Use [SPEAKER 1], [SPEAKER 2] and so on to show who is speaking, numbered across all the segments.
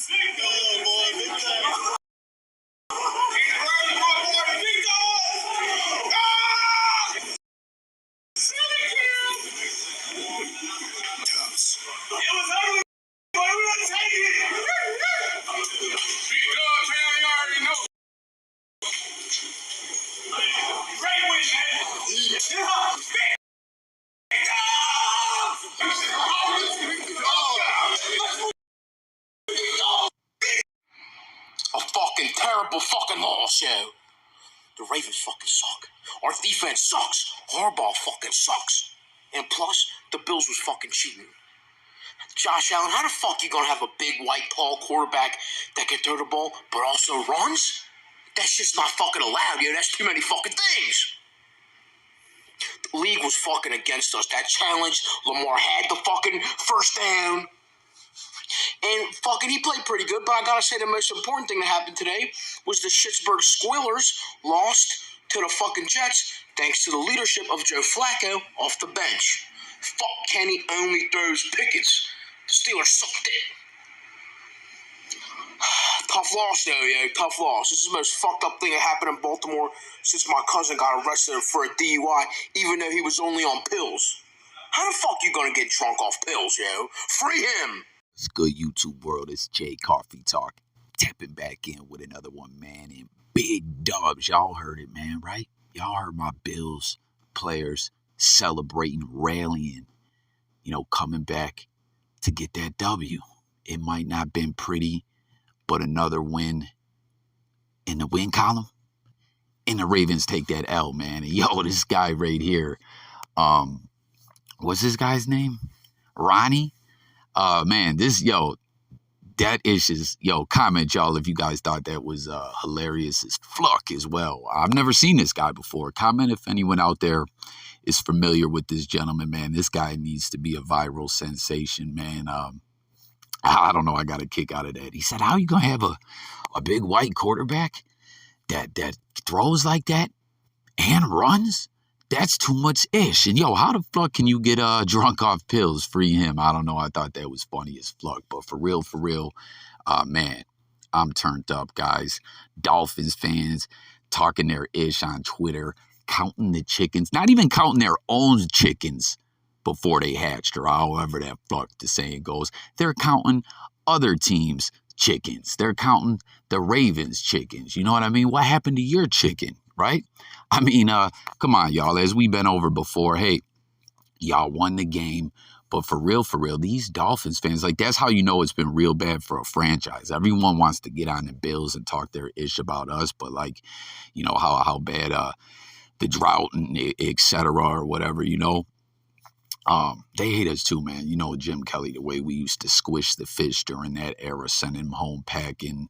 [SPEAKER 1] A fucking terrible fucking loss, show. The Ravens fucking suck. Our defense sucks. Harbaugh fucking sucks. And plus, the Bills was fucking cheating. Josh Allen, how the fuck you gonna have a big, white, tall quarterback that can throw the ball but also runs? That's just not fucking allowed, yo. That's too many fucking things. The league was fucking against us. That challenge, Lamar had the fucking first down. And fucking he played pretty good, but I gotta say the most important thing that happened today was the Pittsburgh Squealers lost to the fucking Jets thanks to the leadership of Joe Flacco off the bench. Fuck Kenny only throws pickets. The Steelers sucked it. Tough loss though, yo. Tough loss. This is the most fucked up thing that happened in Baltimore since my cousin got arrested for a DUI, even though he was only on pills. How the fuck you gonna get drunk off pills, yo? Free him!
[SPEAKER 2] It's good, YouTube world. It's Jay Coffee Talk. Tapping back in with another one, man. And big dubs. Y'all heard it, man, right? Y'all heard my Bills players celebrating, rallying, coming back to get that W. It might not have been pretty, but another win in the win column. And the Ravens take that L, man. And yo, this guy right here, what's this guy's name? Ronnie? Man, that is comment, y'all, if you guys thought that was hilarious as fuck as well. I've never seen this guy before. Comment if anyone out there is familiar with this gentleman, man. This guy needs to be a viral sensation, man. I don't know. I got a kick out of that. He said, how you going to have a big white quarterback that throws like that and runs? That's too much ish. And yo, how the fuck can you get drunk off pills? Free him. I don't know. I thought that was funny as fuck. But for real, man, I'm turned up, guys. Dolphins fans talking their ish on Twitter, counting the chickens, not even counting their own chickens before they hatched, or however that fuck the saying goes. They're counting other teams' chickens. They're counting the Ravens' chickens. You know what I mean? What happened to your chicken, right? I mean, come on, y'all. As we've been over before, hey, y'all won the game. But for real, these Dolphins fans, that's how you know it's been real bad for a franchise. Everyone wants to get on the Bills and talk their ish about us, but how bad the drought and et cetera or whatever, they hate us too, man. Jim Kelly, the way we used to squish the fish during that era, sending him home packing.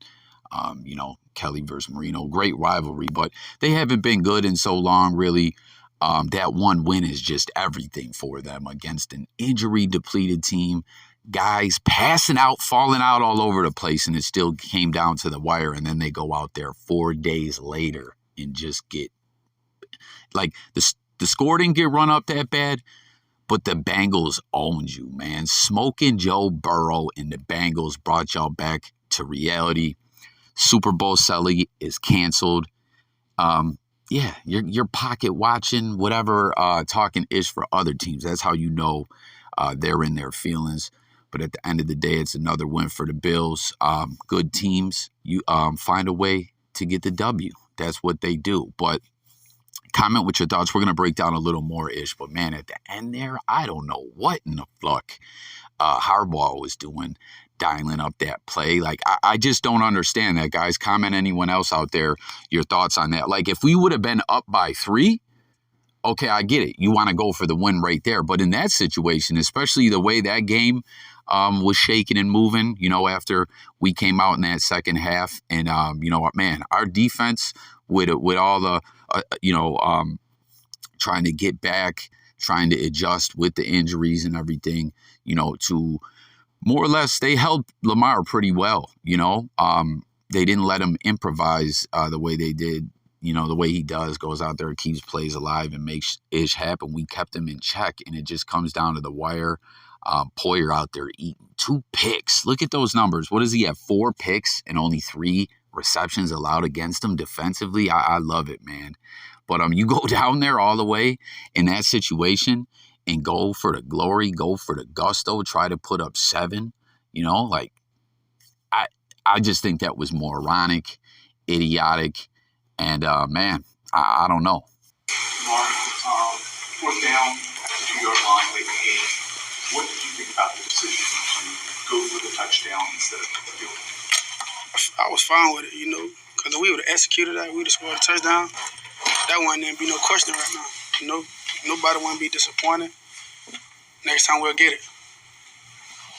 [SPEAKER 2] Kelly versus Marino, great rivalry, but they haven't been good in so long, really. That one win is just everything for them against an injury-depleted team. Guys passing out, falling out all over the place, and it still came down to the wire, and then they go out there 4 days later and just get... the score didn't get run up that bad, but the Bengals owned you, man. Smoking Joe Burrow and the Bengals brought y'all back to reality. Super Bowl Sully is canceled. You're pocket watching, whatever, talking ish for other teams. That's how you know they're in their feelings. But at the end of the day, it's another win for the Bills. Good teams, you find a way to get the W. That's what they do. But comment with your thoughts. We're going to break down a little more ish. But man, at the end there, I don't know what in the fuck Harbaugh was doing, dialing up that play. I just don't understand that, guys. Comment anyone else out there, your thoughts on that. If we would have been up by 3, okay, I get it. You want to go for the win right there. But in that situation, especially the way that game was shaking and moving, after we came out in that second half. And, man, our defense with all the, trying to get back, trying to adjust with the injuries and everything, to more or less, they held Lamar pretty well, They didn't let him improvise the way they did, the way he does, goes out there, keeps plays alive and makes ish happen. We kept him in check, and it just comes down to the wire. Poyer out there eating 2 picks. Look at those numbers. What does he have? 4 picks and only 3 receptions allowed against him defensively. I love it, man. But you go down there all the way in that situation and go for the glory, go for the gusto, try to put up 7. Like I just think that was moronic, idiotic, and man, I don't know.
[SPEAKER 3] Mark, 4th down at the 2-yard line late in the game. What did you think about the decision to go for the touchdown instead of the field goal?
[SPEAKER 4] I was fine with it, because if we would have executed that, we would have scored a touchdown. That wouldn't be no question right now. Nobody want to be disappointed. Next time we'll get it.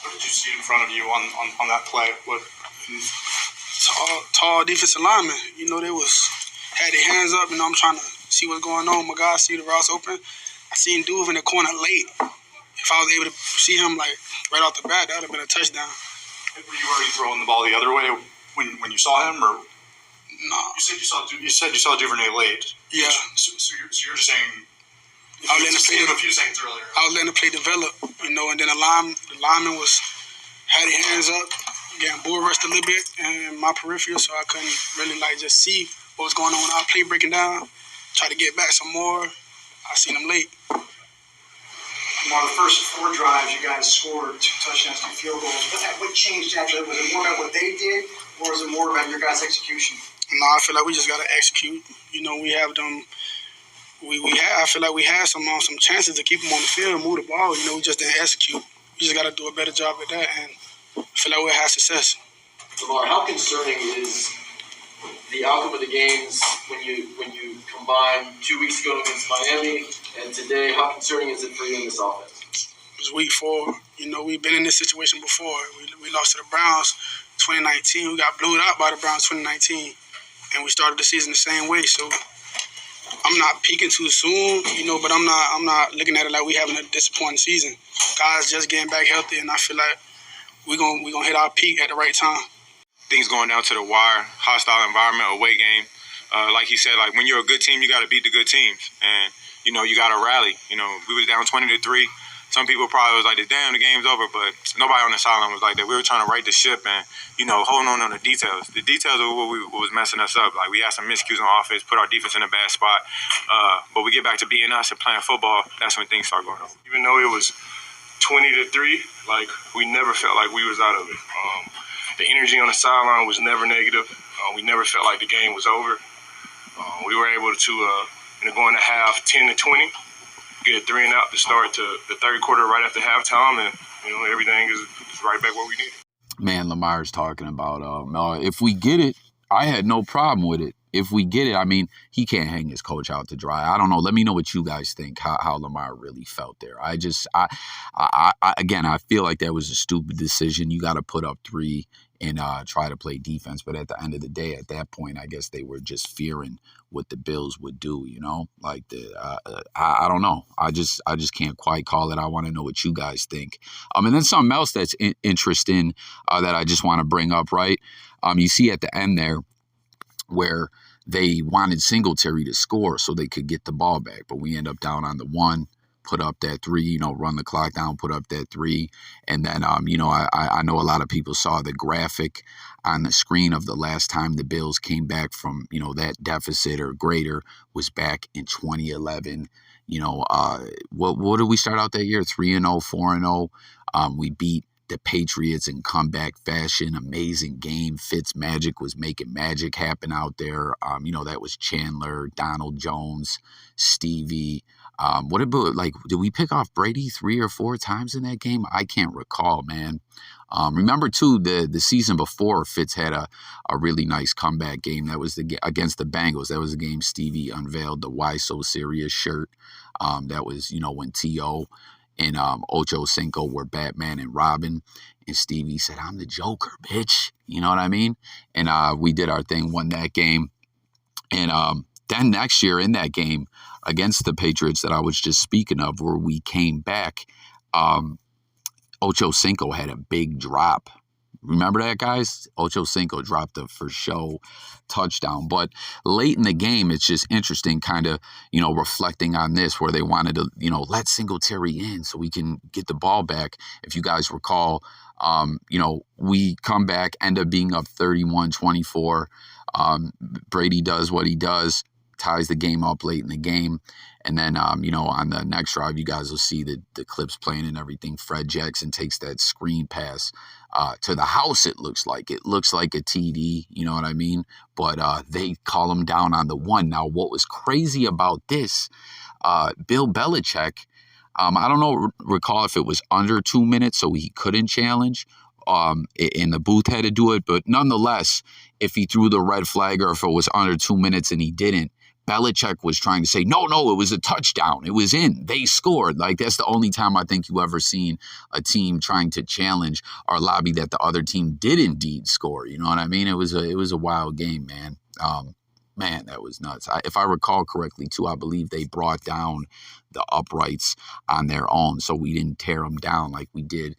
[SPEAKER 3] What did you see in front of you on that play? What?
[SPEAKER 4] Tall defensive linemen. They had their hands up. I'm trying to see what's going on. My guys see the routes open. I seen Duve in the corner late. If I was able to see him right off the bat, that would have been a touchdown.
[SPEAKER 3] Were you already throwing the ball the other way when you saw him, or
[SPEAKER 4] no?
[SPEAKER 3] You said you saw Duvernay late.
[SPEAKER 4] Yeah.
[SPEAKER 3] So you're just saying
[SPEAKER 4] I was letting
[SPEAKER 3] him a few seconds earlier.
[SPEAKER 4] I was letting the play develop, and then the lineman had his hands up, getting bull rushed a little bit in my peripheral, so I couldn't really just see what was going on when I play breaking down. Try to get back some more. I seen him late.
[SPEAKER 5] On the first 4 drives, you guys scored 2 touchdowns, 2 field goals. What changed after that? Was it more about what they did, or was it more about your guys' execution?
[SPEAKER 4] No, I feel like we just got to execute. We have them. I feel like we had some chances to keep them on the field and move the ball. We just didn't execute. We just got to do a better job at that, and I feel like we'll have success.
[SPEAKER 6] Lamar, how concerning is the outcome of the games when you combine 2 weeks ago against Miami and today? How concerning is it for you in this offense?
[SPEAKER 4] It was week 4. We've been in this situation before. We lost to the Browns 2019. We got blowed out by the Browns 2019, and we started the season the same way. So I'm not peaking too soon, but I'm not looking at it like we having a disappointing season. Guys just getting back healthy, and I feel like we're gonna hit our peak at the right time.
[SPEAKER 7] Things going down to the wire, hostile environment, away game. Like he said, when you're a good team, you got to beat the good teams, and you got to rally. We was down 20-3. Some people probably was like, "Damn, the game's over," but nobody on the sideline was like that. We were trying to right the ship and holding on the details. The details are what was messing us up. We had some miscues on offense, put our defense in a bad spot. But we get back to being us and playing football. That's when things start going on.
[SPEAKER 3] Even though it was 20-3, we never felt like we was out of it. The energy on the sideline was never negative. We never felt like the game was over. We were able to, go in the half 10-20, get a 3 and out to start to the third quarter right after halftime, and everything is right back where we need it.
[SPEAKER 2] Man, Lamar's talking about if we get it, I had no problem with it. If we get it, he can't hang his coach out to dry. I don't know. Let me know what you guys think, how Lamar really felt there. I feel like that was a stupid decision. You got to put up 3 and try to play defense. But at the end of the day, at that point, I guess they were just fearing what the Bills would do, I don't know. I just can't quite call it. I want to know what you guys think. And then something else that's interesting that I just want to bring up, right? You see at the end there where they wanted Singletary to score so they could get the ball back, but we end up down on the 1. Put up that 3, run the clock down, put up that 3. And then, I know a lot of people saw the graphic on the screen of the last time the Bills came back from, that deficit or greater was back in 2011. What did we start out that year? 3-0, 4-0. We beat the Patriots in comeback fashion. Amazing game. Fitzmagic was making magic happen out there. That was Chandler, Donald Jones, Stevie. What about, did we pick off Brady 3 or 4 times in that game? I can't recall, man. Remember, too, the season before, Fitz had a really nice comeback game. That was against the Bengals. That was the game Stevie unveiled the Why So Serious shirt. That was, when T.O. and Ocho Cinco were Batman and Robin. And Stevie said, "I'm the Joker, bitch." You know what I mean? And we did our thing, won that game. And then next year in that game against the Patriots that I was just speaking of, where we came back, Ocho Cinco had a big drop Remember that, guys? Ocho Cinco dropped a for show touchdown. But late in the game, it's just interesting kind of, reflecting on this where they wanted to, let Singletary in so we can get the ball back. If you guys recall, we come back, end up being up 31-24. Brady does what he does, ties the game up late in the game. And then, on the next drive, you guys will see the clips playing and everything. Fred Jackson takes that screen pass to the house, it looks like. It looks like a TD, you know what I mean? But they call him down on the one. Now, what was crazy about this, Bill Belichick, I don't recall if it was under 2 minutes, so he couldn't challenge. And the booth had to do it. But nonetheless, if he threw the red flag or if it was under 2 minutes and he didn't, Belichick was trying to say, no, it was a touchdown. It was in. They scored. Like, that's the only time I think you ever seen a team trying to challenge or lobby that the other team did indeed score. You know what I mean? It was a wild game, man. Man, that was nuts. If I recall correctly, too, I believe they brought down the uprights on their own, so we didn't tear them down like we did,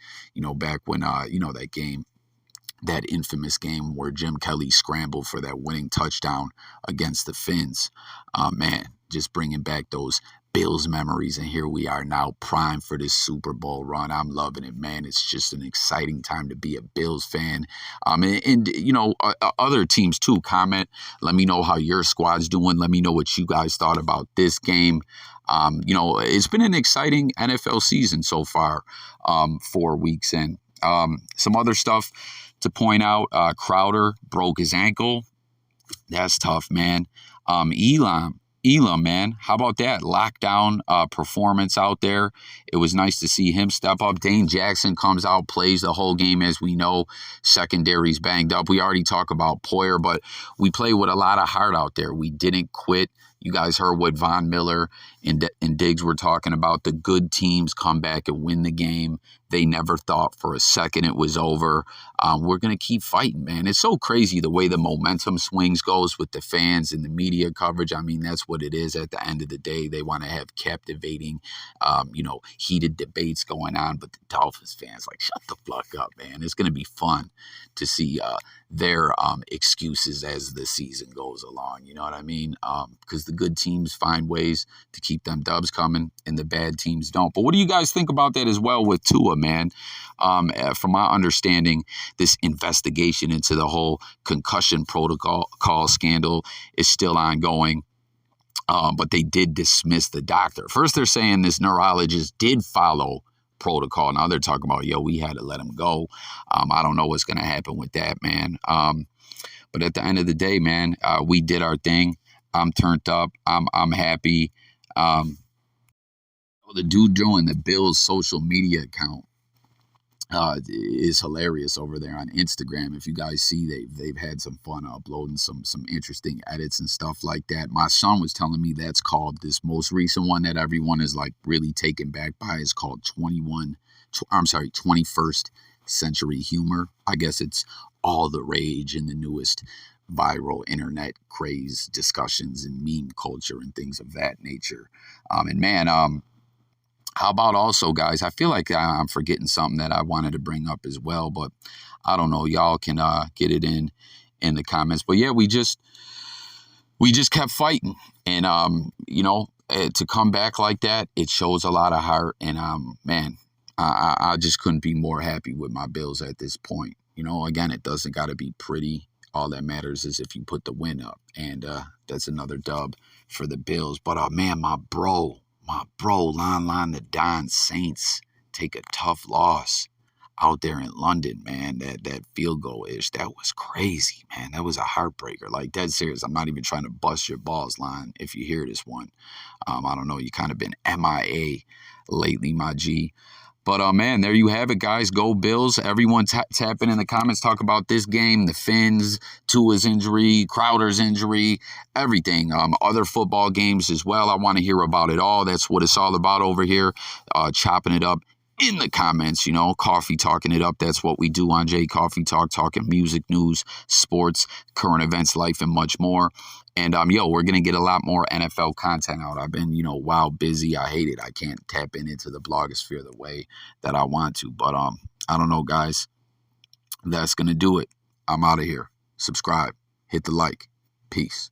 [SPEAKER 2] back when, that game. That infamous game where Jim Kelly scrambled for that winning touchdown against the Finns. Man, just bringing back those Bills memories. And here we are now primed for this Super Bowl run. I'm loving it, man. It's just an exciting time to be a Bills fan. Other teams too, comment. Let me know how your squad's doing. Let me know what you guys thought about this game. It's been an exciting NFL season so far, 4 weeks in. Some other stuff to point out, Crowder broke his ankle. That's tough, man. Elam, man, how about that? Lockdown performance out there. It was nice to see him step up. Dane Jackson comes out, plays the whole game, as we know. Secondary's banged up. We already talked about Poyer, but we play with a lot of heart out there. We didn't quit. You guys heard what Von Miller and Diggs were talking about. The good teams come back and win the game. They never thought for a second it was over. We're going to keep fighting, man. It's so crazy the way the momentum swings goes with the fans and the media coverage. I mean, that's what it is at the end of the day. They want to have captivating, heated debates going on. But the Dolphins fans, like, shut the fuck up, man. It's going to be fun to see their excuses as the season goes along. You know what I mean? Because the good teams find ways to keep them dubs coming and the bad teams don't. But what do you guys think about that as well with Tua, man? From my understanding, this investigation into the whole concussion protocol scandal is still ongoing. But they did dismiss the doctor. First, they're saying this neurologist did follow protocol. Now they're talking about, we had to let him go. I don't know what's going to happen with that, man. But at the end of the day, man, we did our thing. I'm turned up. I'm happy. The dude doing the Bills social media account is hilarious over there on Instagram. If you guys see, they've had some fun uploading some interesting edits and stuff like that. My son was telling me that's called, this most recent one that everyone is like really taken back by, is called 21st century humor. I guess it's all the rage in the newest viral internet craze discussions and meme culture and things of that nature. How about also, guys, I feel like I'm forgetting something that I wanted to bring up as well, but I don't know. Y'all can get it in the comments. But yeah, we just kept fighting. And, to come back like that, it shows a lot of heart. And, man, I just couldn't be more happy with my Bills at this point. Again, it doesn't got to be pretty. All that matters is if you put the win up. And that's another dub for the Bills. But, man, my bro, Lon the Don Saints take a tough loss out there in London, man. That field goal-ish, that was crazy, man. That was a heartbreaker. Like, dead serious. I'm not even trying to bust your balls, Lon, if you hear this one. I don't know. You kind of been MIA lately, my G. But, man, there you have it, guys. Go Bills. Everyone tapping in the comments. Talk about this game, the Finns, Tua's injury, Crowder's injury, everything. Other football games as well. I want to hear about it all. That's what it's all about over here. Chopping it up in the comments, coffee talking it up. That's what we do on J Coffee Talk, talking music, news, sports, current events, life, and much more. And, we're going to get a lot more NFL content out. I've been, wild busy. I hate it. I can't tap into the blogosphere the way that I want to. But, I don't know, guys. That's going to do it. I'm out of here. Subscribe. Hit the like. Peace.